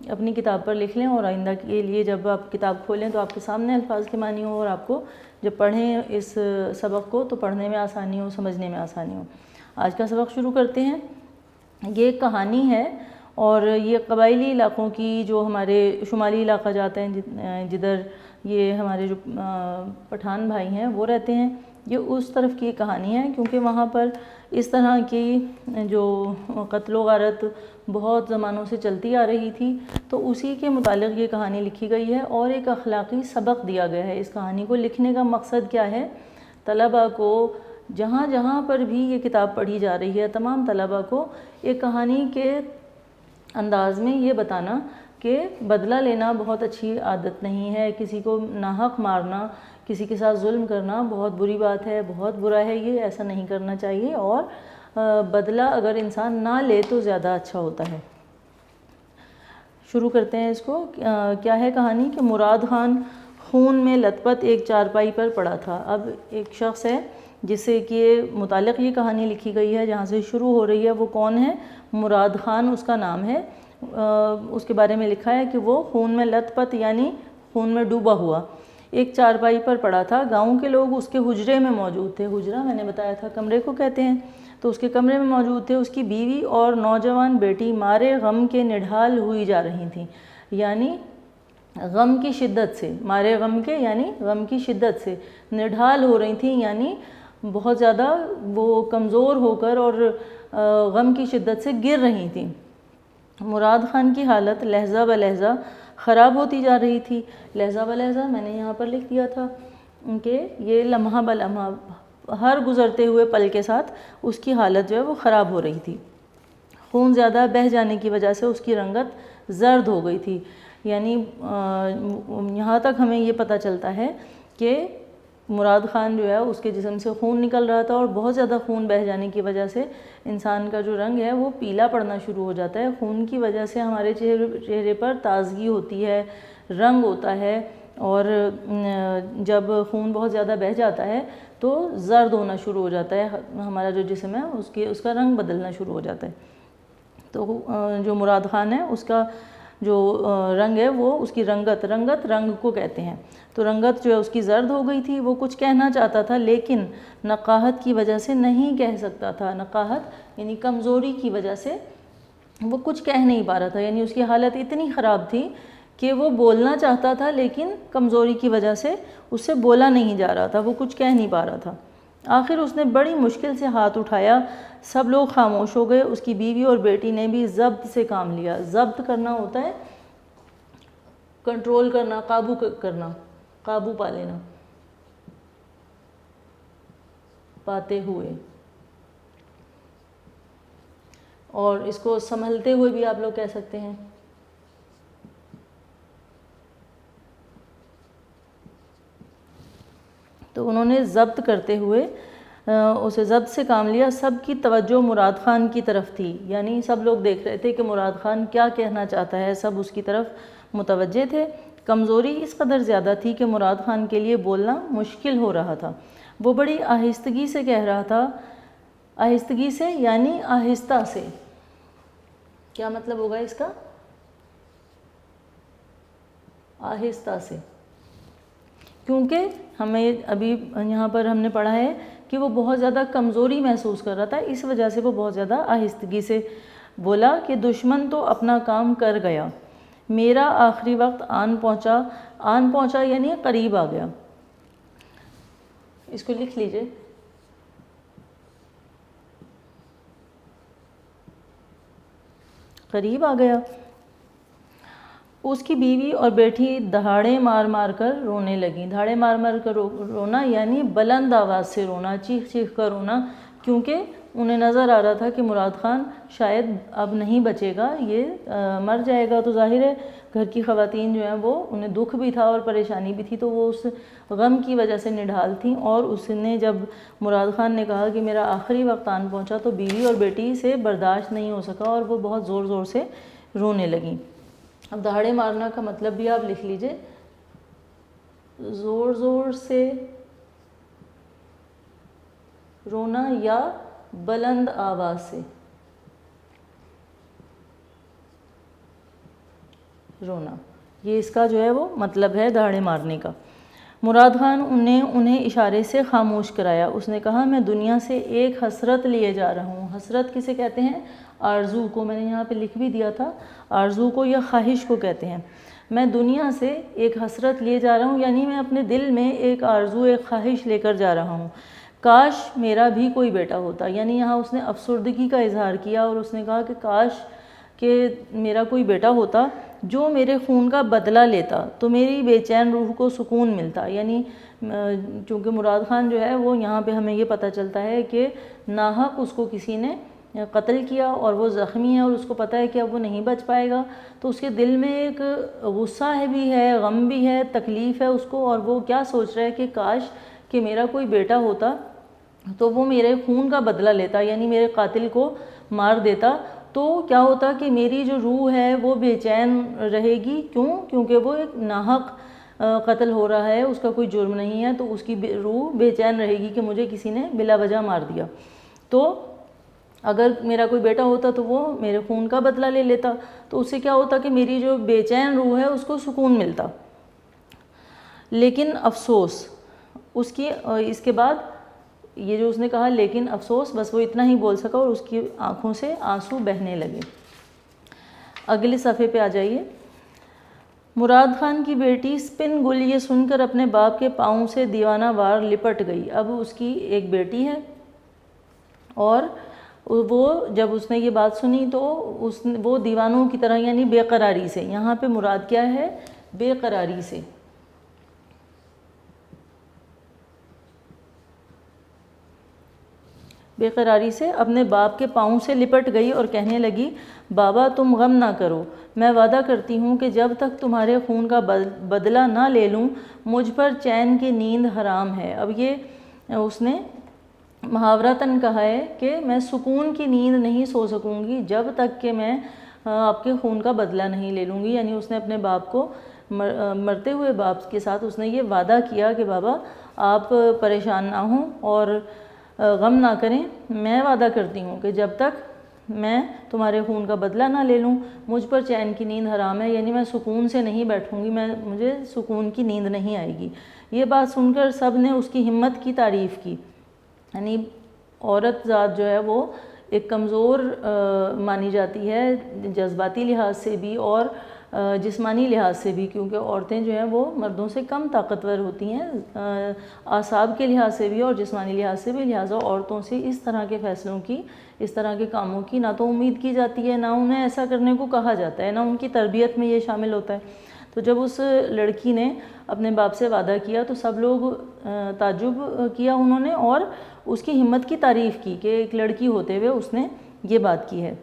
اپنی کتاب پر لکھ لیں اور آئندہ کے لیے جب آپ کتاب کھولیں تو آپ کے سامنے الفاظ کے معنی ہو اور آپ کو جب پڑھیں اس سبق کو تو پڑھنے میں آسانی ہو، سمجھنے میں آسانی ہو۔ آج کا سبق شروع کرتے ہیں۔ یہ ایک کہانی ہے اور یہ قبائلی علاقوں کی، جو ہمارے شمالی علاقہ جاتے ہیں جدھر یہ ہمارے جو پٹھان بھائی ہیں وہ رہتے ہیں، یہ اس طرف کی کہانی ہے، کیونکہ وہاں پر اس طرح کی جو قتل و غارت بہت زمانوں سے چلتی آ رہی تھی، تو اسی کے متعلق یہ کہانی لکھی گئی ہے اور ایک اخلاقی سبق دیا گیا ہے۔ اس کہانی کو لکھنے کا مقصد کیا ہے؟ طلباء کو جہاں جہاں پر بھی یہ کتاب پڑھی جا رہی ہے، تمام طلباء کو ایک کہانی کے انداز میں یہ بتانا کہ بدلہ لینا بہت اچھی عادت نہیں ہے، کسی کو ناحق مارنا، کسی کے ساتھ ظلم کرنا بہت بری بات ہے، بہت برا ہے، یہ ایسا نہیں کرنا چاہیے، اور بدلہ اگر انسان نہ لے تو زیادہ اچھا ہوتا ہے۔ شروع کرتے ہیں اس کو۔ کیا ہے کہانی کہ مراد خان خون میں لت پت ایک چارپائی پر پڑا تھا۔ اب ایک شخص ہے جس سے کہ متعلق یہ کہانی لکھی گئی ہے، جہاں سے شروع ہو رہی ہے، وہ کون ہے؟ مراد خان اس کا نام ہے۔ اس کے بارے میں لکھا ہے کہ وہ خون میں لت پت یعنی خون میں ڈوبا ہوا ایک چارپائی پر پڑا تھا۔ گاؤں کے لوگ اس کے حجرے میں موجود تھے۔ حجرہ میں نے بتایا تھا کمرے کو کہتے ہیں، تو اس کے کمرے میں موجود تھے۔ اس کی بیوی اور نوجوان بیٹی مارے غم کے نڈھال ہوئی جا رہی تھیں، یعنی غم کی شدت سے، مارے غم کے یعنی غم کی شدت سے، نڈھال ہو رہی تھیں یعنی بہت زیادہ وہ کمزور ہو کر اور غم کی شدت سے گر رہی تھیں۔ مراد خان کی حالت لہجہ بلہجہ خراب ہوتی جا رہی تھی۔ لہجہ بلہجہ میں نے یہاں پر لکھ دیا تھا کہ یہ لمحہ بلمحہ ہر گزرتے ہوئے پل کے ساتھ اس کی حالت جو ہے وہ خراب ہو رہی تھی۔ خون زیادہ بہہ جانے کی وجہ سے اس کی رنگت زرد ہو گئی تھی، یعنی یہاں تک ہمیں یہ پتہ چلتا ہے کہ مراد خان جو ہے اس کے جسم سے خون نکل رہا تھا، اور بہت زیادہ خون بہہ جانے کی وجہ سے انسان کا جو رنگ ہے وہ پیلا پڑنا شروع ہو جاتا ہے۔ خون کی وجہ سے ہمارے چہرے پر تازگی ہوتی ہے، رنگ ہوتا ہے، اور جب خون بہت زیادہ بہہ جاتا ہے تو زرد ہونا شروع ہو جاتا ہے، ہمارا جو جسم ہے اس کا رنگ بدلنا شروع ہو جاتا ہے۔ تو جو مراد خان ہے اس کا جو رنگ ہے وہ اس کی رنگت رنگ کو کہتے ہیں، تو رنگت جو ہے اس کی زرد ہو گئی تھی۔ وہ کچھ کہنا چاہتا تھا لیکن نقاہت کی وجہ سے نہیں کہہ سکتا تھا۔ نقاہت یعنی کمزوری کی وجہ سے وہ کچھ کہہ نہیں پا رہا تھا، یعنی اس کی حالت اتنی خراب تھی کہ وہ بولنا چاہتا تھا لیکن کمزوری کی وجہ سے اس سے بولا نہیں جا رہا تھا، وہ کچھ کہہ نہیں پا رہا تھا۔ آخر اس نے بڑی مشکل سے ہاتھ اٹھایا، سب لوگ خاموش ہو گئے۔ اس کی بیوی اور بیٹی نے بھی ضبط سے کام لیا۔ ضبط کرنا ہوتا ہے کنٹرول کرنا، قابو کرنا، قابو پا لینا، پاتے ہوئے، اور اس کو سنبھلتے ہوئے بھی آپ لوگ کہہ سکتے ہیں۔ تو انہوں نے ضبط کرتے ہوئے اسے ضبط سے کام لیا۔ سب کی توجہ مراد خان کی طرف تھی، یعنی سب لوگ دیکھ رہے تھے کہ مراد خان کیا کہنا چاہتا ہے، سب اس کی طرف متوجہ تھے۔ کمزوری اس قدر زیادہ تھی کہ مراد خان کے لیے بولنا مشکل ہو رہا تھا۔ وہ بڑی آہستگی سے کہہ رہا تھا، آہستگی سے یعنی آہستہ سے۔ کیا مطلب ہوگا اس کا؟ آہستہ سے، کیونکہ ہمیں ابھی یہاں پر ہم نے پڑھا ہے کہ وہ بہت زیادہ کمزوری محسوس کر رہا تھا، اس وجہ سے وہ بہت زیادہ آہستگی سے بولا کہ دشمن تو اپنا کام کر گیا، میرا آخری وقت آن پہنچا۔ آن پہنچا یعنی قریب آ گیا۔ اس کو لکھ لیجئے۔ قریب آ گیا۔ اس کی بیوی اور بیٹی دہاڑے مار مار کر رونے لگیں۔ دہاڑے مار مار کر رونا یعنی بلند آواز سے رونا، چیخ چیخ کر رونا، کیونکہ انہیں نظر آ رہا تھا کہ مراد خان شاید اب نہیں بچے گا، یہ مر جائے گا۔ تو ظاہر ہے گھر کی خواتین جو ہیں وہ انہیں دکھ بھی تھا اور پریشانی بھی تھی، تو وہ اس غم کی وجہ سے نڈھال تھیں، اور اس نے جب مراد خان نے کہا کہ میرا آخری وقت آن پہنچا تو بیوی اور بیٹی سے برداشت نہیں ہو سکا اور وہ بہت زور زور سے رونے لگیں۔ اب دہاڑے مارنا کا مطلب بھی آپ لکھ لیجئے، زور زور سے رونا یا بلند آواز سے۔ رونا. یہ اس کا جو ہے وہ مطلب ہے دہاڑے مارنے کا. مراد خان نے انہیں اشارے سے خاموش کرایا. اس نے کہا میں دنیا سے ایک حسرت لیے جا رہا ہوں. حسرت کسے کہتے ہیں؟ آرزو کو. میں نے یہاں پہ لکھ بھی دیا تھا آرزو کو یا خواہش کو کہتے ہیں. میں دنیا سے ایک حسرت لیے جا رہا ہوں، یعنی میں اپنے دل میں ایک آرزو، ایک خواہش لے کر جا رہا ہوں. کاش میرا بھی کوئی بیٹا ہوتا. یعنی یہاں اس نے افسردگی کا اظہار کیا اور اس نے کہا کہ کاش کہ میرا کوئی بیٹا ہوتا جو میرے خون کا بدلہ لیتا تو میری بے چین روح کو سکون ملتا. یعنی چونکہ مراد خان جو ہے وہ یہاں پہ ہمیں یہ پتہ چلتا ہے کہ ناحق اس کو کسی نے قتل کیا اور وہ زخمی ہے اور اس کو پتہ ہے کہ اب وہ نہیں بچ پائے گا، تو اس کے دل میں ایک غصہ بھی ہے، غم بھی ہے، تکلیف ہے اس کو، اور وہ کیا سوچ رہا ہے کہ کاش کہ میرا کوئی بیٹا ہوتا تو وہ میرے خون کا بدلہ لیتا، یعنی میرے قاتل کو مار دیتا. تو کیا ہوتا کہ میری جو روح ہے وہ بے چین رہے گی. کیونکہ وہ ایک ناحق قتل ہو رہا ہے، اس کا کوئی جرم نہیں ہے، تو اس کی روح بے چین رہے گی کہ مجھے کسی نے بلا وجہ مار دیا. تو اگر میرا کوئی بیٹا ہوتا تو وہ میرے خون کا بدلہ لے لیتا، تو اس سے کیا ہوتا کہ میری جو بے چین روح ہے اس کو سکون ملتا. لیکن افسوس اس کے بعد یہ جو اس نے کہا لیکن افسوس، بس وہ اتنا ہی بول سکا اور اس کی آنکھوں سے آنسو بہنے لگے. اگلے صفحے پہ آ جائیے. مراد خان کی بیٹی سپن گل یہ سن کر اپنے باپ کے پاؤں سے دیوانہ وار لپٹ گئی. اب اس کی ایک بیٹی ہے اور وہ جب اس نے یہ بات سنی تو وہ دیوانوں کی طرح، یعنی بے قراری سے، یہاں پہ مراد کیا ہے؟ بے قراری سے. بے قراری سے اپنے باپ کے پاؤں سے لپٹ گئی اور کہنے لگی بابا تم غم نہ کرو، میں وعدہ کرتی ہوں کہ جب تک تمہارے خون کا بدلہ نہ لے لوں مجھ پر چین کی نیند حرام ہے. اب یہ اس نے محاورتاً کہا ہے کہ میں سکون کی نیند نہیں سو سکوں گی جب تک کہ میں آپ کے خون کا بدلہ نہیں لے لوں گی. یعنی اس نے اپنے باپ کو مرتے ہوئے باپ کے ساتھ اس نے یہ وعدہ کیا کہ بابا آپ پریشان نہ ہوں اور غم نہ کریں، میں وعدہ کرتی ہوں کہ جب تک میں تمہارے خون کا بدلہ نہ لے لوں مجھ پر چین کی نیند حرام ہے. یعنی میں سکون سے نہیں بیٹھوں گی، مجھے سکون کی نیند نہیں آئے گی. یہ بات سن کر سب نے اس کی ہمت کی تعریف کی. یعنی عورت ذات جو ہے وہ ایک کمزور مانی جاتی ہے جذباتی لحاظ سے بھی اور جسمانی لحاظ سے بھی، کیونکہ عورتیں جو ہیں وہ مردوں سے کم طاقتور ہوتی ہیں اعصاب کے لحاظ سے بھی اور جسمانی لحاظ سے بھی. لہٰذا عورتوں سے اس طرح کے فیصلوں کی، اس طرح کے کاموں کی نہ تو امید کی جاتی ہے، نہ انہیں ایسا کرنے کو کہا جاتا ہے، نہ ان کی تربیت میں یہ شامل ہوتا ہے. تو جب اس لڑکی نے اپنے باپ سے وعدہ کیا تو سب لوگ تعجب کیا انہوں نے اور اس کی ہمت کی تعریف کی کہ ایک لڑکی ہوتے ہوئے اس نے یہ بات کی ہے.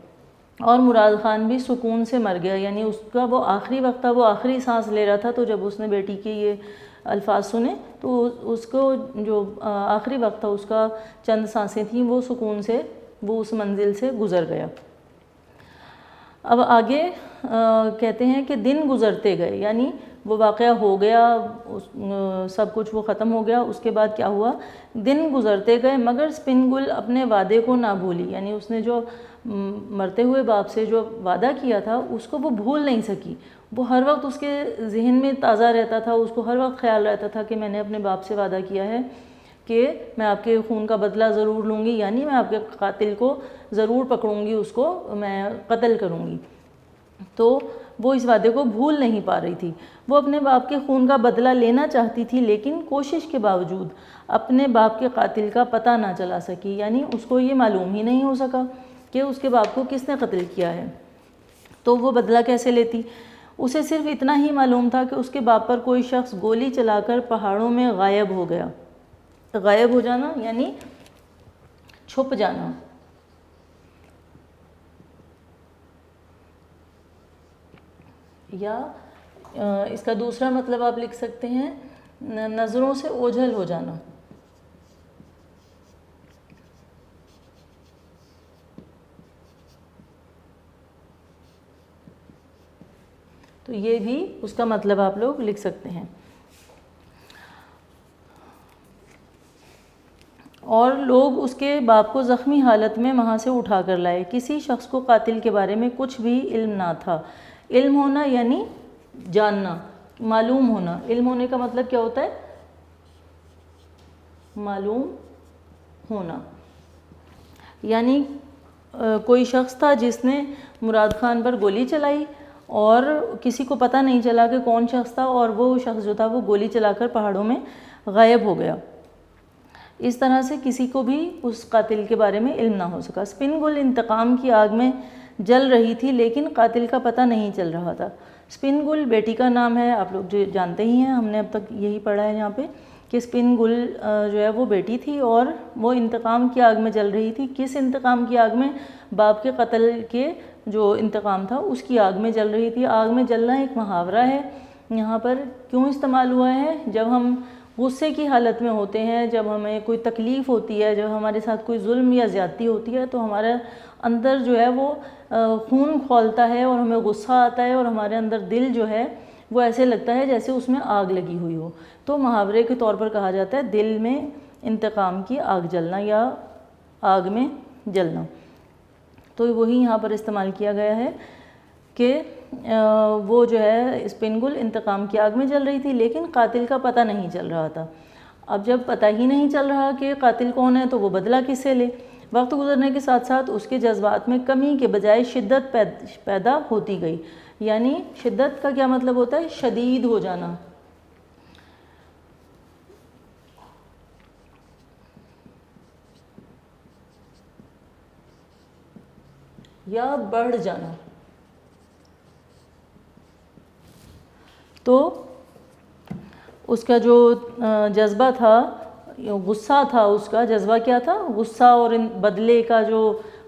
اور مراد خان بھی سکون سے مر گیا. یعنی اس کا وہ آخری وقت تھا، وہ آخری سانس لے رہا تھا، تو جب اس نے بیٹی کے یہ الفاظ سنے تو اس کو جو آخری وقت تھا اس کا چند سانسیں تھیں وہ سکون سے وہ اس منزل سے گزر گیا. اب آگے کہتے ہیں کہ دن گزرتے گئے، یعنی وہ واقعہ ہو گیا، سب کچھ وہ ختم ہو گیا. اس کے بعد کیا ہوا؟ دن گزرتے گئے مگر سپن گل اپنے وعدے کو نہ بھولی. یعنی اس نے جو مرتے ہوئے باپ سے جو وعدہ کیا تھا اس کو وہ بھول نہیں سکی. وہ ہر وقت اس کے ذہن میں تازہ رہتا تھا، اس کو ہر وقت خیال رہتا تھا کہ میں نے اپنے باپ سے وعدہ کیا ہے کہ میں آپ کے خون کا بدلہ ضرور لوں گی، یعنی میں آپ کے قاتل کو ضرور پکڑوں گی، اس کو میں قتل کروں گی. تو وہ اس وعدے کو بھول نہیں پا رہی تھی. وہ اپنے باپ کے خون کا بدلہ لینا چاہتی تھی لیکن کوشش کے باوجود اپنے باپ کے قاتل کا پتہ نہ چلا سکی. یعنی اس کو یہ معلوم ہی نہیں ہو سکا کہ اس کے باپ کو کس نے قتل کیا ہے. تو وہ بدلہ کیسے لیتی؟ اسے صرف اتنا ہی معلوم تھا کہ اس کے باپ پر کوئی شخص گولی چلا کر پہاڑوں میں غائب ہو گیا. غائب ہو جانا یعنی چھپ جانا. یا اس کا دوسرا مطلب آپ لکھ سکتے ہیں نظروں سے اوجھل ہو جانا. تو یہ بھی اس کا مطلب آپ لوگ لکھ سکتے ہیں. اور لوگ اس کے باپ کو زخمی حالت میں وہاں سے اٹھا کر لائے. کسی شخص کو قاتل کے بارے میں کچھ بھی علم نہ تھا. علم ہونا یعنی جاننا، معلوم ہونا. علم ہونے کا مطلب کیا ہوتا ہے؟ معلوم ہونا. یعنی کوئی شخص تھا جس نے مراد خان پر گولی چلائی اور کسی کو پتہ نہیں چلا کہ کون شخص تھا، اور وہ شخص جو تھا وہ گولی چلا کر پہاڑوں میں غائب ہو گیا. اس طرح سے کسی کو بھی اس قاتل کے بارے میں علم نہ ہو سکا. اسپن گل انتقام کی آگ میں جل رہی تھی لیکن قاتل کا پتہ نہیں چل رہا تھا. اسپن گل بیٹی کا نام ہے، آپ لوگ جو جانتے ہی ہیں، ہم نے اب تک یہی پڑھا ہے یہاں پہ کہ اسپن گل جو ہے وہ بیٹی تھی اور وہ انتقام کی آگ میں جل رہی تھی. کس انتقام کی آگ میں؟ باپ کے قتل کے جو انتقام تھا اس کی آگ میں جل رہی تھی. آگ میں جلنا ایک محاورہ ہے، یہاں پر کیوں استعمال ہوا ہے؟ جب ہم غصے کی حالت میں ہوتے ہیں، جب ہمیں کوئی تکلیف ہوتی ہے، جب ہمارے ساتھ کوئی ظلم یا زیادتی ہوتی ہے تو ہمارے اندر جو ہے وہ خون کھولتا ہے اور ہمیں غصہ آتا ہے اور ہمارے اندر دل جو ہے وہ ایسے لگتا ہے جیسے اس میں آگ لگی ہوئی ہو. تو محاورے کے طور پر کہا جاتا ہے دل میں انتقام کی آگ جلنا یا آگ میں جلنا. تو وہی یہاں پر استعمال کیا گیا ہے کہ وہ جو ہے اسپن گل انتقام کی آگ میں جل رہی تھی لیکن قاتل کا پتہ نہیں چل رہا تھا. اب جب پتہ ہی نہیں چل رہا کہ قاتل کون ہے تو وہ بدلہ کس سے لے؟ وقت گزرنے کے ساتھ ساتھ اس کے جذبات میں کمی کے بجائے شدت پیدا ہوتی گئی. یعنی شدت کا کیا مطلب ہوتا ہے؟ شدید ہو جانا. یا بڑھ جانا. تو اس کا جو جذبہ تھا، غصہ تھا، اس کا جذبہ کیا تھا؟ غصہ اور بدلے کا جو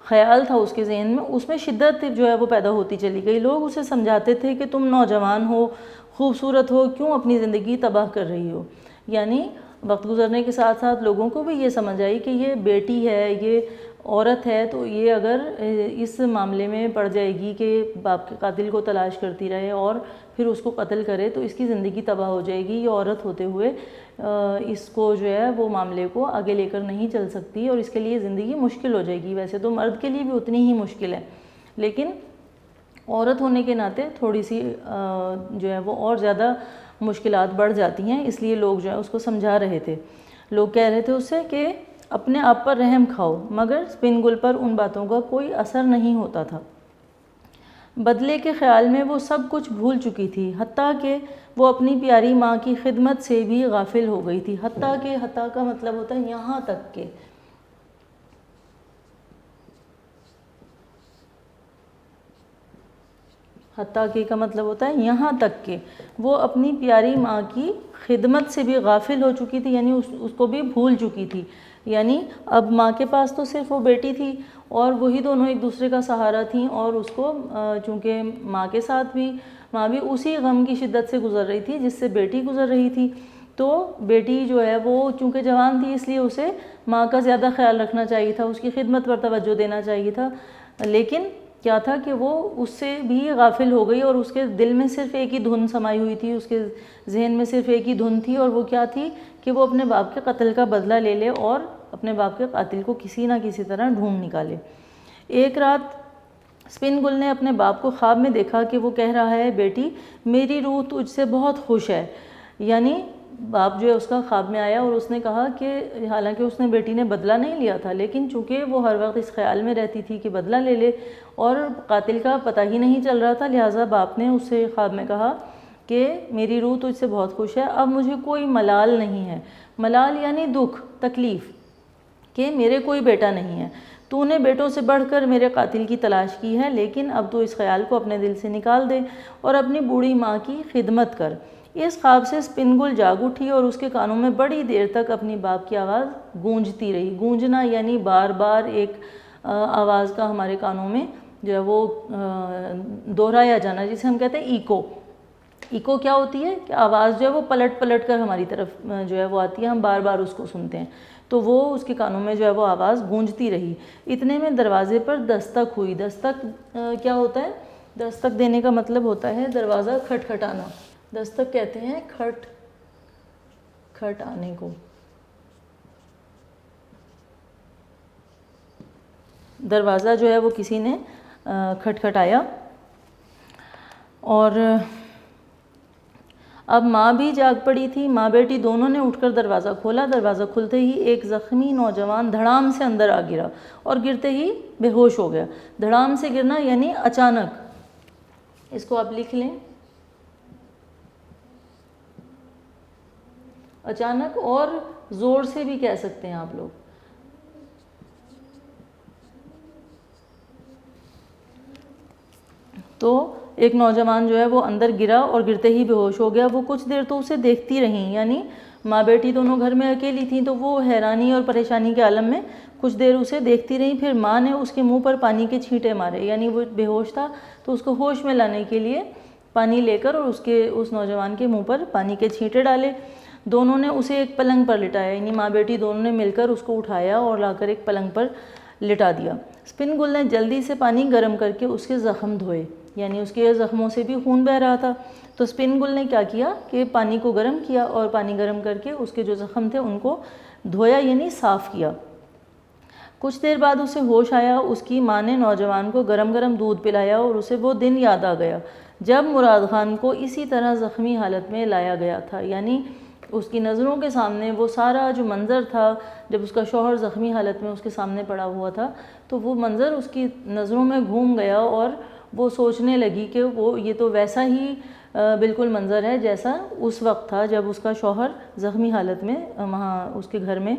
خیال تھا اس کے ذہن میں، اس میں شدت جو ہے وہ پیدا ہوتی چلی گئی. لوگ اسے سمجھاتے تھے کہ تم نوجوان ہو، خوبصورت ہو، کیوں اپنی زندگی تباہ کر رہی ہو. یعنی وقت گزرنے کے ساتھ ساتھ لوگوں کو بھی یہ سمجھ آئی کہ یہ بیٹی ہے، یہ عورت ہے، تو یہ اگر اس معاملے میں پڑ جائے گی کہ باپ کے قاتل کو تلاش کرتی رہے اور پھر اس کو قتل کرے تو اس کی زندگی تباہ ہو جائے گی. یہ عورت ہوتے ہوئے اس کو جو ہے وہ معاملے کو آگے لے کر نہیں چل سکتی اور اس کے لیے زندگی مشکل ہو جائے گی. ویسے تو مرد کے لیے بھی اتنی ہی مشکل ہے لیکن عورت ہونے کے ناطے تھوڑی سی جو ہے وہ اور زیادہ مشکلات بڑھ جاتی ہیں. اس لیے لوگ جو ہے اس کو سمجھا رہے تھے. لوگ کہہ رہے تھے اس سے کہ اپنے آپ پر رحم کھاؤ، مگر اسپن گل پر ان باتوں کا کوئی اثر نہیں ہوتا تھا. بدلے کے خیال میں وہ سب کچھ بھول چکی تھی، حتیٰ کہ وہ اپنی پیاری ماں کی خدمت سے بھی غافل ہو گئی تھی. حتیٰ کا مطلب ہوتا ہے یہاں تک کہ. حتیٰ کہ کا مطلب ہوتا ہے یہاں تک کہ وہ اپنی پیاری ماں کی خدمت سے بھی غافل ہو چکی تھی، یعنی اس کو بھی بھول چکی تھی. یعنی اب ماں کے پاس تو صرف وہ بیٹی تھی اور وہی دونوں ایک دوسرے کا سہارا تھیں، اور اس کو چونکہ ماں کے ساتھ بھی ماں بھی اسی غم کی شدت سے گزر رہی تھی جس سے بیٹی گزر رہی تھی. تو بیٹی جو ہے وہ چونکہ جوان تھی اس لیے اسے ماں کا زیادہ خیال رکھنا چاہیے تھا، اس کی خدمت پر توجہ دینا چاہیے تھا. لیکن کیا تھا کہ وہ اس سے بھی غافل ہو گئی اور اس کے دل میں صرف ایک ہی دھن سمائی ہوئی تھی، اس کے ذہن میں صرف ایک ہی دھن تھی، اور وہ کیا تھی کہ وہ اپنے باپ کے قتل کا بدلہ لے لے اور اپنے باپ کے قاتل کو کسی نہ کسی طرح ڈھونڈ نکالے. ایک رات اسپن گل نے اپنے باپ کو خواب میں دیکھا کہ وہ کہہ رہا ہے بیٹی میری روح تجھ سے بہت خوش ہے. یعنی باپ جو ہے اس کا خواب میں آیا اور اس نے کہا کہ حالانکہ اس نے بیٹی نے بدلہ نہیں لیا تھا لیکن چونکہ وہ ہر وقت اس خیال میں رہتی تھی کہ بدلہ لے لے اور قاتل کا پتہ ہی نہیں چل رہا تھا، لہٰذا باپ نے اس سے خواب میں کہا کہ میری روح تجھ سے بہت خوش ہے، اب مجھے کوئی ملال نہیں ہے. ملال یعنی دکھ، تکلیف، کہ میرے کوئی بیٹا نہیں ہے. تو نے بیٹوں سے بڑھ کر میرے قاتل کی تلاش کی ہے، لیکن اب تو اس خیال کو اپنے دل سے نکال دے اور اپنی بوڑھی ماں کی خدمت کر. اس خواب سے اسپن گل جاگ اٹھی اور اس کے کانوں میں بڑی دیر تک اپنی باپ کی آواز گونجتی رہی. گونجنا یعنی بار بار ایک آواز کا ہمارے کانوں میں جو ہے وہ دہرایا جانا، جسے ہم کہتے ہیں ایکو. ایکو کیا ہوتی ہے کہ آواز جو ہے وہ پلٹ پلٹ کر ہماری طرف جو ہے وہ آتی ہے، ہم بار بار اس کو سنتے ہیں. تو وہ اس کے کانوں میں جو ہے وہ آواز گونجتی رہی. اتنے میں دروازے پر دستک ہوئی. دستک کیا ہوتا ہے؟ دستک دینے کا مطلب ہوتا ہے دروازہ کھٹکھٹانا. دستک کہتے ہیں کھٹ کھٹ آنے کو. دروازہ جو ہے وہ کسی نے کھٹکھٹایا اور اب ماں بھی جاگ پڑی تھی، ماں بیٹی دونوں نے اٹھ کر دروازہ کھولا، دروازہ کھلتے ہی ایک زخمی نوجوان دھڑام سے اندر آ گرا اور گرتے ہی بے ہوش ہو گیا۔ دھڑام سے گرنا یعنی اچانک، اس کو آپ لکھ لیں، اچانک، اور زور سے بھی کہہ سکتے ہیں آپ لوگ۔ تو ایک نوجوان جو ہے وہ اندر گرا اور گرتے ہی بے ہوش ہو گیا۔ وہ کچھ دیر تو اسے دیکھتی رہیں، یعنی ماں بیٹی دونوں گھر میں اکیلی تھیں تو وہ حیرانی اور پریشانی کے عالم میں کچھ دیر اسے دیکھتی رہیں۔ پھر ماں نے اس کے منہ پر پانی کے چھینٹے مارے، یعنی وہ بے ہوش تھا تو اس کو ہوش میں لانے کے لیے پانی لے کر اور اس نوجوان کے منہ پر پانی کے چھینٹے ڈالے۔ دونوں نے اسے ایک پلنگ پر لٹایا، یعنی ماں بیٹی دونوں نے مل کر اس کو اٹھایا اور لا کر ایک پلنگ پر لٹا دیا۔ اسپن گل نے جلدی سے پانی گرم کر کے اس کے زخم دھوئے، یعنی اس کے زخموں سے بھی خون بہہ رہا تھا۔ تو اسپن گل نے کیا کیا کہ پانی کو گرم کیا اور پانی گرم کر کے اس کے جو زخم تھے ان کو دھویا، یعنی صاف کیا۔ کچھ دیر بعد اسے ہوش آیا۔ اس کی ماں نے نوجوان کو گرم گرم دودھ پلایا اور اسے وہ دن یاد آ گیا جب مراد خان کو اسی طرح زخمی حالت میں لایا گیا تھا، یعنی اس کی نظروں کے سامنے وہ سارا جو منظر تھا جب اس کا شوہر زخمی حالت میں اس کے سامنے پڑا ہوا تھا، تو وہ منظر اس کی نظروں میں گھوم گیا اور وہ سوچنے لگی کہ یہ تو ویسا ہی بالکل منظر ہے جیسا اس وقت تھا جب اس کا شوہر زخمی حالت میں وہاں اس کے گھر میں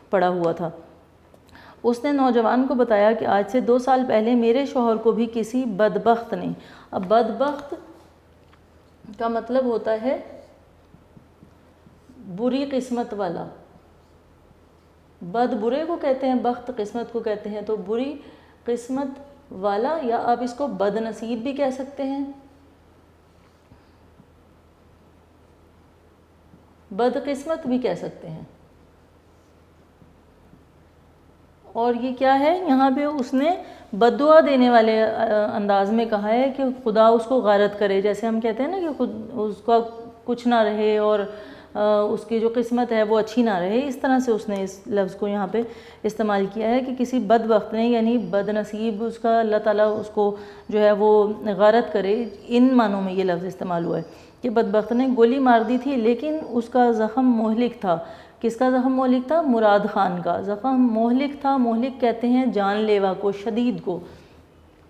پڑا ہوا تھا۔ اس نے نوجوان کو بتایا کہ آج سے 2 سال پہلے میرے شوہر کو بھی کسی بدبخت نے، اب بدبخت کا مطلب ہوتا ہے بری قسمت والا، بد برے کو کہتے ہیں، بخت قسمت کو کہتے ہیں، تو بری قسمت والا، یا آپ اس کو بد نصیب بھی کہہ سکتے ہیں، بد قسمت بھی کہہ سکتے ہیں۔ اور یہ کیا ہے، یہاں پہ اس نے بد دعا دینے والے انداز میں کہا ہے کہ خدا اس کو غارت کرے، جیسے ہم کہتے ہیں نا کہ خود اس کا کچھ نہ رہے اور اس کی جو قسمت ہے وہ اچھی نہ رہے، اس طرح سے اس نے اس لفظ کو یہاں پہ استعمال کیا ہے کہ کسی بدبخت نے، یعنی بد نصیب اس کا اللہ تعالیٰ اس کو جو ہے وہ غارت کرے، ان معنوں میں یہ لفظ استعمال ہوا ہے کہ بدبخت نے گولی مار دی تھی لیکن اس کا زخم مہلک تھا۔ کس کا زخم مہلک تھا؟ مراد خان کا زخم مہلک تھا۔ مہلک کہتے ہیں جان لیوا کو، شدید کو۔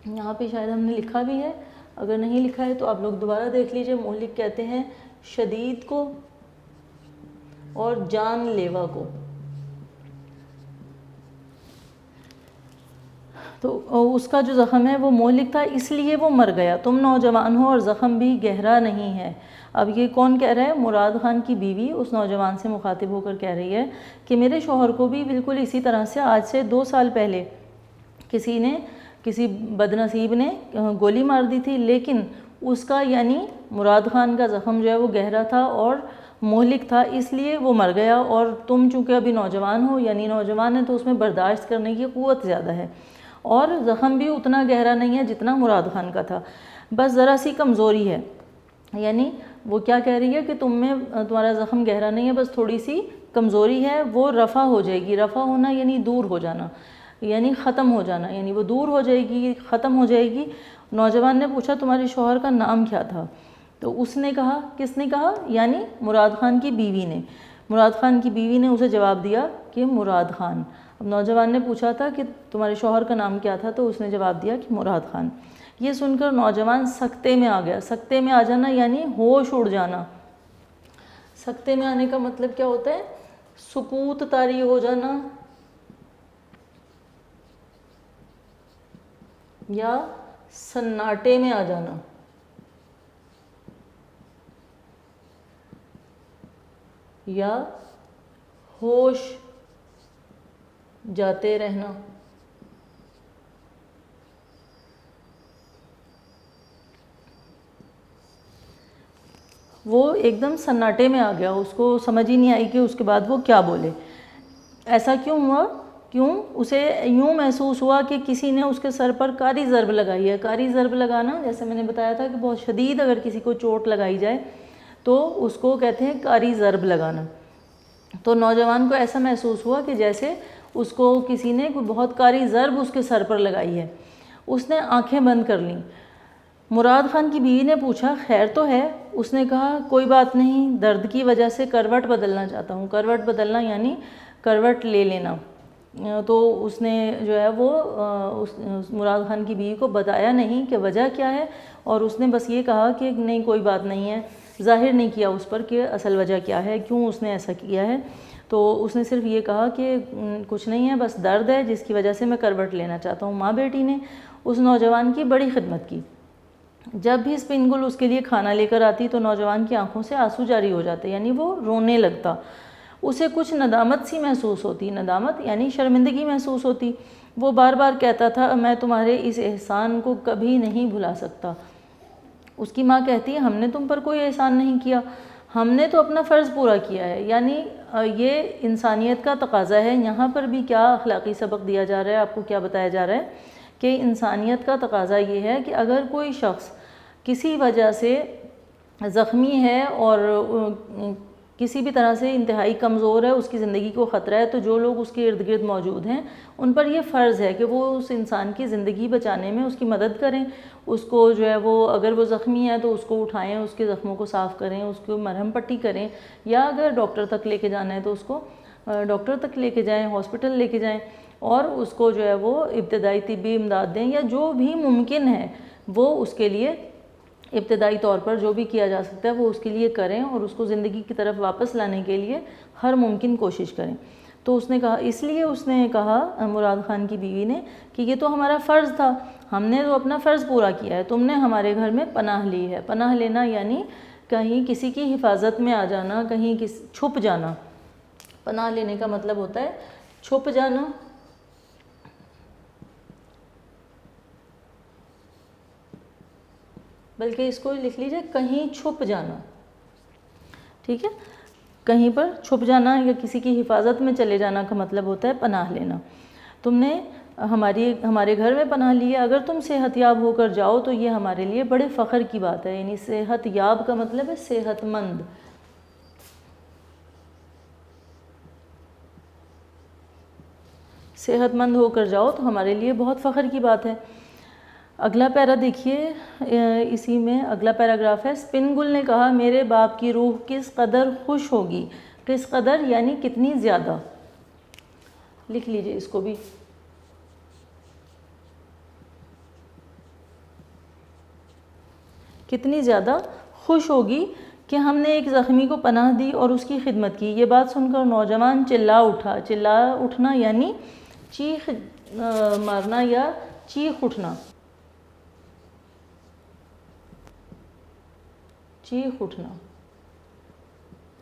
یہاں پہ شاید ہم نے لکھا بھی ہے، اگر نہیں لکھا ہے تو آپ لوگ دوبارہ دیکھ لیجئے۔ مہلک کہتے ہیں شدید کو اور جان لیوا کو۔ تو اس کا جو زخم ہے وہ مہلک تھا، اس لیے وہ مر گیا۔ تم نوجوان ہو اور زخم بھی گہرا نہیں ہے۔ اب یہ کون کہہ رہا ہے؟ مراد خان کی بیوی اس نوجوان سے مخاطب ہو کر کہہ رہی ہے کہ میرے شوہر کو بھی بالکل اسی طرح سے آج سے 2 سال پہلے کسی بدنصیب نے گولی مار دی تھی، لیکن اس کا یعنی مراد خان کا زخم جو ہے وہ گہرا تھا اور مہلک تھا، اس لیے وہ مر گیا۔ اور تم چونکہ ابھی نوجوان ہو، یعنی نوجوان ہے تو اس میں برداشت کرنے کی قوت زیادہ ہے، اور زخم بھی اتنا گہرا نہیں ہے جتنا مراد خان کا تھا، بس ذرا سی کمزوری ہے۔ یعنی وہ کیا کہہ رہی ہے کہ تمہارا زخم گہرا نہیں ہے، بس تھوڑی سی کمزوری ہے، وہ رفع ہو جائے گی۔ رفع ہونا یعنی دور ہو جانا، یعنی ختم ہو جانا، یعنی وہ دور ہو جائے گی، ختم ہو جائے گی۔ نوجوان نے پوچھا تمہارے شوہر کا نام کیا تھا؟ تو اس نے کہا، کس نے کہا؟ یعنی مراد خان کی بیوی نے۔ مراد خان کی بیوی نے اسے جواب دیا کہ مراد خان۔ اب نوجوان نے پوچھا تھا کہ تمہارے شوہر کا نام کیا تھا، تو اس نے جواب دیا کہ مراد خان۔ یہ سن کر نوجوان سکتے میں آ گیا۔ سکتے میں آ جانا یعنی ہوش اڑ جانا۔ سکتے میں آنے کا مطلب کیا ہوتا ہے؟ سکوت طاری ہو جانا یا سناٹے میں آ جانا۔ یا ہوش جاتے رہنا۔ وہ ایک دم سناٹے میں آ گیا، اس کو سمجھ ہی نہیں آئی کہ اس کے بعد وہ کیا بولے۔ ایسا کیوں ہوا؟ کیوں؟ اسے یوں محسوس ہوا کہ کسی نے اس کے سر پر کاری ضرب لگائی ہے۔ کاری ضرب لگانا، جیسے میں نے بتایا تھا کہ بہت شدید اگر کسی کو چوٹ لگائی جائے تو اس کو کہتے ہیں کاری ضرب لگانا۔ تو نوجوان کو ایسا محسوس ہوا کہ جیسے اس کو کسی نے کوئی بہت کاری ضرب اس کے سر پر لگائی ہے۔ اس نے آنکھیں بند کر لیں۔ مراد خان کی بیوی نے پوچھا خیر تو ہے؟ اس نے کہا کوئی بات نہیں، درد کی وجہ سے کروٹ بدلنا چاہتا ہوں۔ کروٹ بدلنا یعنی کروٹ لے لینا۔ تو اس نے جو ہے وہ مراد خان کی بیوی کو بتایا نہیں کہ وجہ کیا ہے، اور اس نے بس یہ کہا کہ نہیں کوئی بات نہیں ہے، ظاہر نہیں کیا اس پر کہ اصل وجہ کیا ہے، کیوں اس نے ایسا کیا ہے۔ تو اس نے صرف یہ کہا کہ کچھ نہیں ہے، بس درد ہے جس کی وجہ سے میں کروٹ لینا چاہتا ہوں۔ ماں بیٹی نے اس نوجوان کی بڑی خدمت کی۔ جب بھی اسپن گل اس کے لیے کھانا لے کر آتی تو نوجوان کی آنکھوں سے آنسو جاری ہو جاتے، یعنی وہ رونے لگتا۔ اسے کچھ ندامت سی محسوس ہوتی، ندامت یعنی شرمندگی محسوس ہوتی۔ وہ بار بار کہتا تھا میں تمہارے اس احسان کو کبھی نہیں بھلا سکتا۔ اس کی ماں کہتی ہے ہم نے تم پر کوئی احسان نہیں کیا، ہم نے تو اپنا فرض پورا کیا ہے۔ یعنی یہ انسانیت کا تقاضا ہے۔ یہاں پر بھی کیا اخلاقی سبق دیا جا رہا ہے، آپ کو کیا بتایا جا رہا ہے کہ انسانیت کا تقاضا یہ ہے کہ اگر کوئی شخص کسی وجہ سے زخمی ہے اور کسی بھی طرح سے انتہائی کمزور ہے، اس کی زندگی کو خطرہ ہے، تو جو لوگ اس کے ارد گرد موجود ہیں ان پر یہ فرض ہے کہ وہ اس انسان کی زندگی بچانے میں اس کی مدد کریں، اس کو جو ہے وہ اگر وہ زخمی ہے تو اس کو اٹھائیں، اس کے زخموں کو صاف کریں، اس کو مرہم پٹی کریں، یا اگر ڈاکٹر تک لے کے جانا ہے تو اس کو ڈاکٹر تک لے کے جائیں، ہاسپٹل لے کے جائیں، اور اس کو جو ہے وہ ابتدائی طبی امداد دیں، یا جو بھی ممکن ہے وہ اس کے لیے ابتدائی طور پر جو بھی کیا جا سکتا ہے وہ اس کے لیے کریں، اور اس کو زندگی کی طرف واپس لانے کے لیے ہر ممکن کوشش کریں۔ تو اس نے کہا، اس لیے اس نے کہا مراد خان کی بیوی نے کہ یہ تو ہمارا فرض تھا، ہم نے تو اپنا فرض پورا کیا ہے، تم نے ہمارے گھر میں پناہ لی ہے۔ پناہ لینا یعنی کہیں کسی کی حفاظت میں آ جانا، کہیں چھپ جانا۔ پناہ لینے کا مطلب ہوتا ہے چھپ جانا، بلکہ اس کو لکھ لیجئے کہیں چھپ جانا، ٹھیک ہے، کہیں پر چھپ جانا یا کسی کی حفاظت میں چلے جانا کا مطلب ہوتا ہے پناہ لینا۔ تم نے ہمارے گھر میں پناہ لی ہے، اگر تم صحت یاب ہو کر جاؤ تو یہ ہمارے لیے بڑے فخر کی بات ہے۔ یعنی صحت یاب کا مطلب ہے صحت مند۔ صحت مند ہو کر جاؤ تو ہمارے لیے بہت فخر کی بات ہے۔ اگلا پیرا دیکھیے، اسی میں اگلا پیراگراف ہے، اسپن گل نے کہا میرے باپ کی روح کس قدر خوش ہوگی۔ کس قدر یعنی کتنی زیادہ، لکھ لیجئے اس کو بھی۔ کتنی زیادہ خوش ہوگی کہ ہم نے ایک زخمی کو پناہ دی اور اس کی خدمت کی۔ یہ بات سن کر نوجوان چلا اٹھا۔ چلا اٹھنا یعنی چیخ مارنا یا چیخ اٹھنا۔ چیخ اٹھنا،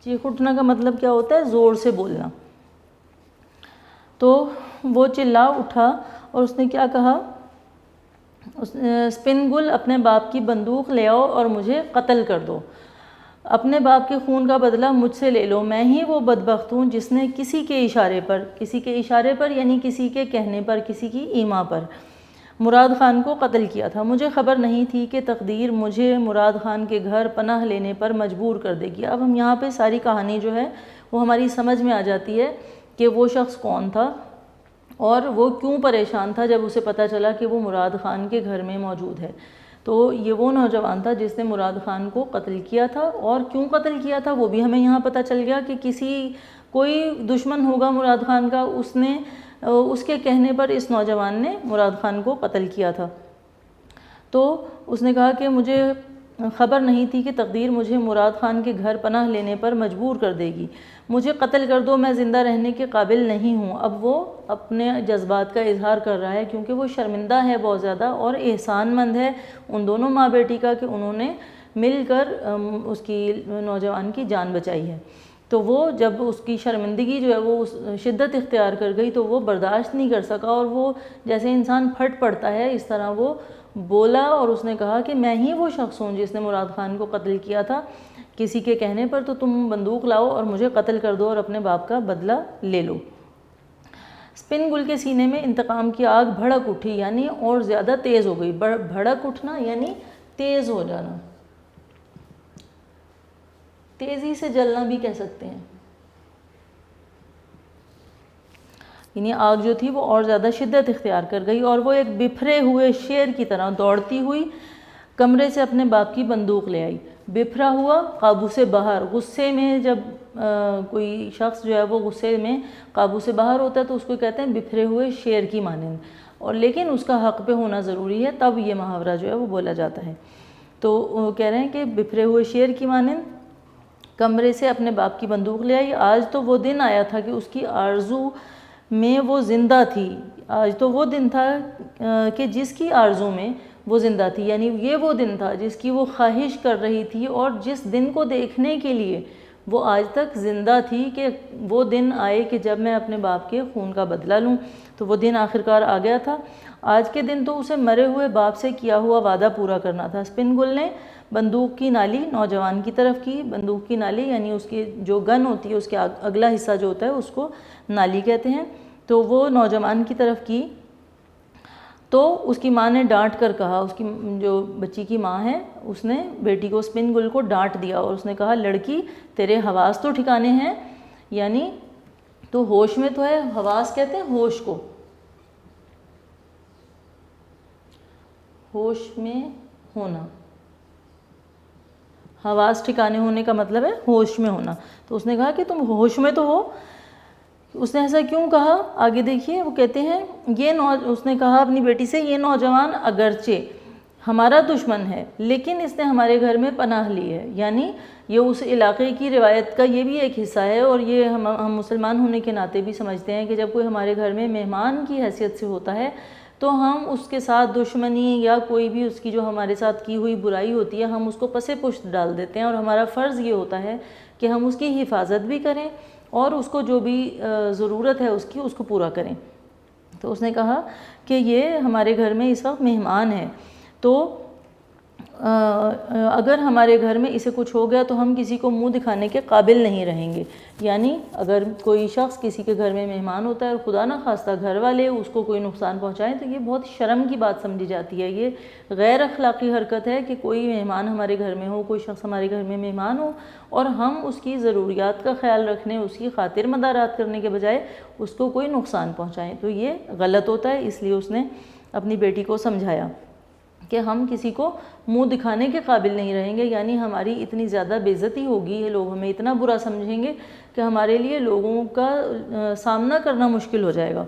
چیخ اٹھنا کا مطلب کیا ہوتا ہے؟ زور سے بولنا۔ تو وہ چلا اٹھا اور اس نے کیا کہا؟ اسپن گل اپنے باپ کی بندوق لے آؤ اور مجھے قتل کر دو، اپنے باپ کے خون کا بدلہ مجھ سے لے لو، میں ہی وہ بدبخت ہوں جس نے کسی کے اشارے پر یعنی کسی کے کہنے پر، کسی کی ایما پر مراد خان کو قتل کیا تھا۔ مجھے خبر نہیں تھی کہ تقدیر مجھے مراد خان کے گھر پناہ لینے پر مجبور کر دے گی۔ اب ہم یہاں پہ ساری کہانی جو ہے وہ ہماری سمجھ میں آ جاتی ہے کہ وہ شخص کون تھا اور وہ کیوں پریشان تھا جب اسے پتہ چلا کہ وہ مراد خان کے گھر میں موجود ہے۔ تو یہ وہ نوجوان تھا جس نے مراد خان کو قتل کیا تھا، اور کیوں قتل کیا تھا وہ بھی ہمیں یہاں پتہ چل گیا کہ کوئی دشمن ہوگا مراد خان کا، اس کے کہنے پر اس نوجوان نے مراد خان کو قتل کیا تھا۔ تو اس نے کہا کہ مجھے خبر نہیں تھی کہ تقدیر مجھے مراد خان کے گھر پناہ لینے پر مجبور کر دے گی، مجھے قتل کر دو، میں زندہ رہنے کے قابل نہیں ہوں۔ اب وہ اپنے جذبات کا اظہار کر رہا ہے کیونکہ وہ شرمندہ ہے بہت زیادہ اور احسان مند ہے ان دونوں ماں بیٹی کا کہ انہوں نے مل کر اس کی نوجوان کی جان بچائی ہے۔ تو وہ جب اس کی شرمندگی جو ہے وہ شدت اختیار کر گئی تو وہ برداشت نہیں کر سکا، اور وہ جیسے انسان پھٹ پڑتا ہے اس طرح وہ بولا، اور اس نے کہا کہ میں ہی وہ شخص ہوں جس نے مراد خان کو قتل کیا تھا کسی کے کہنے پر، تو تم بندوق لاؤ اور مجھے قتل کر دو اور اپنے باپ کا بدلہ لے لو۔ اسپن گل کے سینے میں انتقام کی آگ بھڑک اٹھی، یعنی اور زیادہ تیز ہو گئی۔ بھڑک اٹھنا یعنی تیز ہو جانا، تیزی سے جلنا بھی کہہ سکتے ہیں۔ یعنی آگ جو تھی وہ اور زیادہ شدت اختیار کر گئی اور وہ ایک بپھرے ہوئے شیر کی طرح دوڑتی ہوئی کمرے سے اپنے باپ کی بندوق لے آئی، بپھرا ہوا قابو سے باہر، غصے میں جب کوئی شخص جو ہے وہ غصے میں قابو سے باہر ہوتا ہے تو اس کو کہتے ہیں بپھرے ہوئے شیر کی مانند، اور لیکن اس کا حق پہ ہونا ضروری ہے، تب یہ محاورہ جو ہے وہ بولا جاتا ہے۔ تو وہ کہہ رہے ہیں کہ بپھرے ہوئے شیر کی مانند کمرے سے اپنے باپ کی بندوق لے آئی، آج تو وہ دن آیا تھا کہ اس کی آرزو میں وہ زندہ تھی، آج تو وہ دن تھا کہ جس کی آرزو میں وہ زندہ تھی، یعنی یہ وہ دن تھا جس کی وہ خواہش کر رہی تھی، اور جس دن کو دیکھنے کے لیے وہ آج تک زندہ تھی کہ وہ دن آئے کہ جب میں اپنے باپ کے خون کا بدلہ لوں۔ تو وہ دن آخرکار آ گیا تھا۔ آج کے دن تو اسے مرے ہوئے باپ سے کیا ہوا وعدہ پورا کرنا تھا۔ اسپن گل نے بندوق کی نالی نوجوان کی طرف کی، بندوق کی نالی یعنی اس کی جو گن ہوتی ہے اس کے اگلا حصہ جو ہوتا ہے اس کو نالی کہتے ہیں، تو وہ نوجوان کی طرف کی، تو اس کی ماں نے ڈانٹ کر کہا، اس کی جو بچی کی ماں ہے اس نے بیٹی کو اسپن گل کو ڈانٹ دیا اور اس نے کہا لڑکی تیرے حواس تو ٹھکانے ہیں، یعنی تو ہوش میں تو ہے، حواس کہتے ہیں ہوش کو، ہوش میں ہونا، حواس ٹھکانے ہونے کا مطلب ہے ہوش میں ہونا۔ تو اس نے کہا کہ تم ہوش میں تو ہو۔ اس نے ایسا کیوں کہا؟ آگے دیکھیے، وہ کہتے ہیں اس نے کہا اپنی بیٹی سے، یہ نوجوان اگرچہ ہمارا دشمن ہے لیکن اس نے ہمارے گھر میں پناہ لی ہے، یعنی یہ اس علاقے کی روایت کا یہ بھی ایک حصہ ہے، اور یہ ہم مسلمان ہونے کے ناطے بھی سمجھتے ہیں کہ جب کوئی ہمارے گھر میں مہمان کی حیثیت سے ہوتا ہے تو ہم اس کے ساتھ دشمنی یا کوئی بھی اس کی جو ہمارے ساتھ کی ہوئی برائی ہوتی ہے ہم اس کو پس پشت ڈال دیتے ہیں، اور ہمارا فرض یہ ہوتا ہے کہ ہم اس کی حفاظت بھی کریں اور اس کو جو بھی ضرورت ہے اس کو پورا کریں۔ تو اس نے کہا کہ یہ ہمارے گھر میں اس وقت مہمان ہے، تو اگر ہمارے گھر میں اسے کچھ ہو گیا تو ہم کسی کو منہ دکھانے کے قابل نہیں رہیں گے، یعنی اگر کوئی شخص کسی کے گھر میں مہمان ہوتا ہے اور خدا نہ خواستہ گھر والے اس کو کوئی نقصان پہنچائیں تو یہ بہت شرم کی بات سمجھی جاتی ہے، یہ غیر اخلاقی حرکت ہے کہ کوئی مہمان ہمارے گھر میں ہو، کوئی شخص ہمارے گھر میں مہمان ہو اور ہم اس کی ضروریات کا خیال رکھنے، اس کی خاطر مدارات کرنے کے بجائے اس کو کوئی نقصان پہنچائیں، تو یہ غلط ہوتا ہے۔ اس لیے اس نے اپنی بیٹی کو سمجھایا کہ ہم کسی کو منہ دکھانے کے قابل نہیں رہیں گے، یعنی ہماری اتنی زیادہ بے عزتی ہوگی، لوگ ہمیں اتنا برا سمجھیں گے کہ ہمارے لیے لوگوں کا سامنا کرنا مشکل ہو جائے گا۔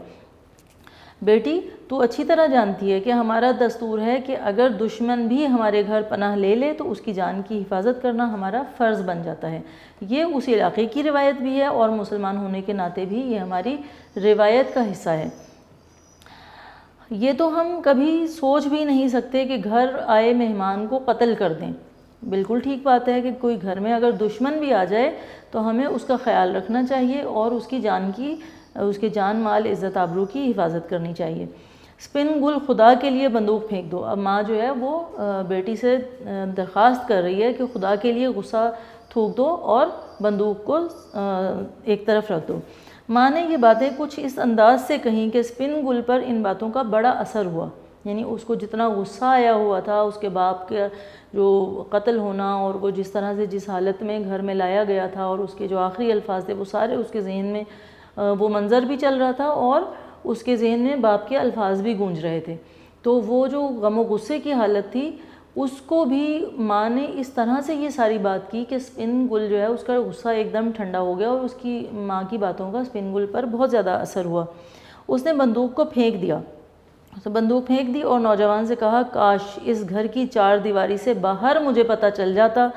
بیٹی تو اچھی طرح جانتی ہے کہ ہمارا دستور ہے کہ اگر دشمن بھی ہمارے گھر پناہ لے لے تو اس کی جان کی حفاظت کرنا ہمارا فرض بن جاتا ہے۔ یہ اس علاقے کی روایت بھی ہے اور مسلمان ہونے کے ناطے بھی یہ ہماری روایت کا حصہ ہے۔ یہ تو ہم کبھی سوچ بھی نہیں سکتے کہ گھر آئے مہمان کو قتل کر دیں۔ بالکل ٹھیک بات ہے کہ کوئی گھر میں اگر دشمن بھی آ جائے تو ہمیں اس کا خیال رکھنا چاہیے اور اس کے جان مال عزت آبرو کی حفاظت کرنی چاہیے۔ اسپن گل خدا کے لیے بندوق پھینک دو۔ اب ماں جو ہے وہ بیٹی سے درخواست کر رہی ہے کہ خدا کے لیے غصہ تھوک دو اور بندوق کو ایک طرف رکھ دو۔ ماں نے یہ باتیں کچھ اس انداز سے کہیں کہ اسپن گل پر ان باتوں کا بڑا اثر ہوا، یعنی اس کو جتنا غصہ آیا ہوا تھا اس کے باپ کا جو قتل ہونا اور وہ جس طرح سے جس حالت میں گھر میں لایا گیا تھا اور اس کے جو آخری الفاظ تھے وہ سارے اس کے ذہن میں وہ منظر بھی چل رہا تھا اور اس کے ذہن میں باپ کے الفاظ بھی گونج رہے تھے، تو وہ جو غم و غصے کی حالت تھی اس کو بھی ماں نے اس طرح سے یہ ساری بات کی کہ اسپن گل جو ہے اس کا غصہ ایک دم ٹھنڈا ہو گیا اور اس کی ماں کی باتوں کا اسپن گل پر بہت زیادہ اثر ہوا۔ اس نے بندوق کو پھینک دیا، بندوق پھینک دی اور نوجوان سے کہا کاش اس گھر کی چار دیواری سے باہر مجھے پتہ چل جاتا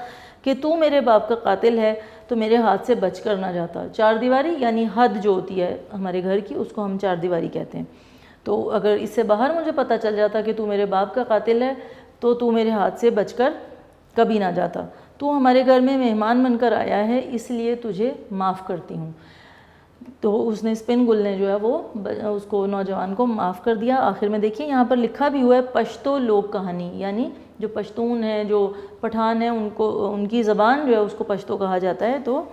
کہ تو میرے باپ کا قاتل ہے تو میرے ہاتھ سے بچ کر نہ جاتا۔ چار دیواری یعنی حد جو ہوتی ہے ہمارے گھر کی اس کو ہم چار دیواری کہتے ہیں، تو اگر اس سے باہر مجھے پتہ چل جاتا کہ تو میرے باپ کا قاتل ہے تو تو میرے ہاتھ سے بچ کر کبھی نہ جاتا۔ تو ہمارے گھر میں مہمان بن کر آیا ہے اس لیے تجھے معاف کرتی ہوں۔ تو اس نے اسپن گل نے جو ہے وہ اس کو نوجوان کو معاف کر دیا۔ آخر میں دیکھیے یہاں پر لکھا بھی ہوا ہے پشتو لوک کہانی، یعنی جو پشتون ہیں جو پٹھان ہیں ان کی زبان جو ہے اس کو پشتو کہا جاتا ہے، تو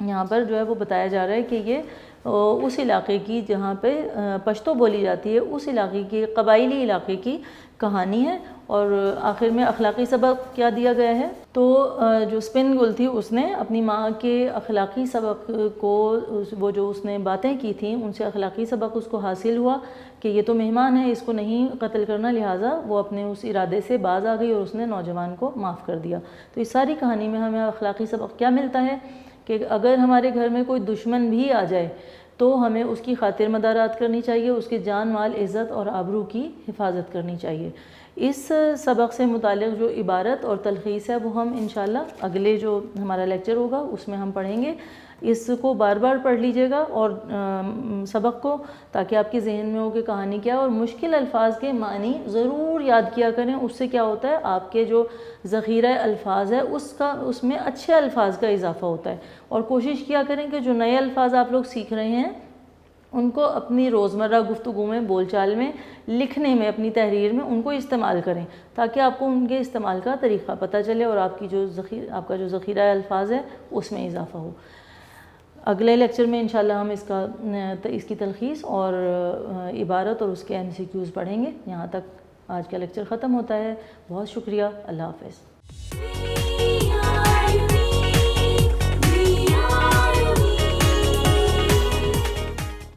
یہاں پر جو ہے وہ بتایا جا رہا ہے کہ یہ اس علاقے کی جہاں پہ پشتو بولی جاتی ہے اس علاقے کی قبائلی علاقے کی کہانی ہے. اور آخر میں اخلاقی سبق کیا دیا گیا ہے؟ تو جو اسپن گل تھی اس نے اپنی ماں کے اخلاقی سبق کو وہ جو اس نے باتیں کی تھیں ان سے اخلاقی سبق اس کو حاصل ہوا کہ یہ تو مہمان ہے، اس کو نہیں قتل کرنا، لہٰذا وہ اپنے اس ارادے سے باز آ گئی اور اس نے نوجوان کو معاف کر دیا. تو اس ساری کہانی میں ہمیں اخلاقی سبق کیا ملتا ہے کہ اگر ہمارے گھر میں کوئی دشمن بھی آ جائے تو ہمیں اس کی خاطر مدارات کرنی چاہیے، اس کے جان مال عزت اور آبرو کی حفاظت کرنی چاہیے. اس سبق سے متعلق جو عبارت اور تلخیص ہے وہ ہم انشاءاللہ اگلے جو ہمارا لیکچر ہوگا اس میں ہم پڑھیں گے. اس کو بار بار پڑھ لیجئے گا اور سبق کو، تاکہ آپ کے ذہن میں ہو کہ کہانی کیا ہے، اور مشکل الفاظ کے معنی ضرور یاد کیا کریں. اس سے کیا ہوتا ہے، آپ کے جو ذخیرہ الفاظ ہے اس میں اچھے الفاظ کا اضافہ ہوتا ہے. اور کوشش کیا کریں کہ جو نئے الفاظ آپ لوگ سیکھ رہے ہیں ان کو اپنی روزمرہ گفتگو میں، بول چال میں، لکھنے میں، اپنی تحریر میں ان کو استعمال کریں، تاکہ آپ کو ان کے استعمال کا طریقہ پتہ چلے اور آپ کا جو ذخیرہ الفاظ ہے اس میں اضافہ ہو. اگلے لیکچر میں انشاءاللہ ہم اس کی تلخیص اور عبارت اور اس کے MCQs پڑھیں گے. یہاں تک آج کا لیکچر ختم ہوتا ہے. بہت شکریہ. اللہ حافظ.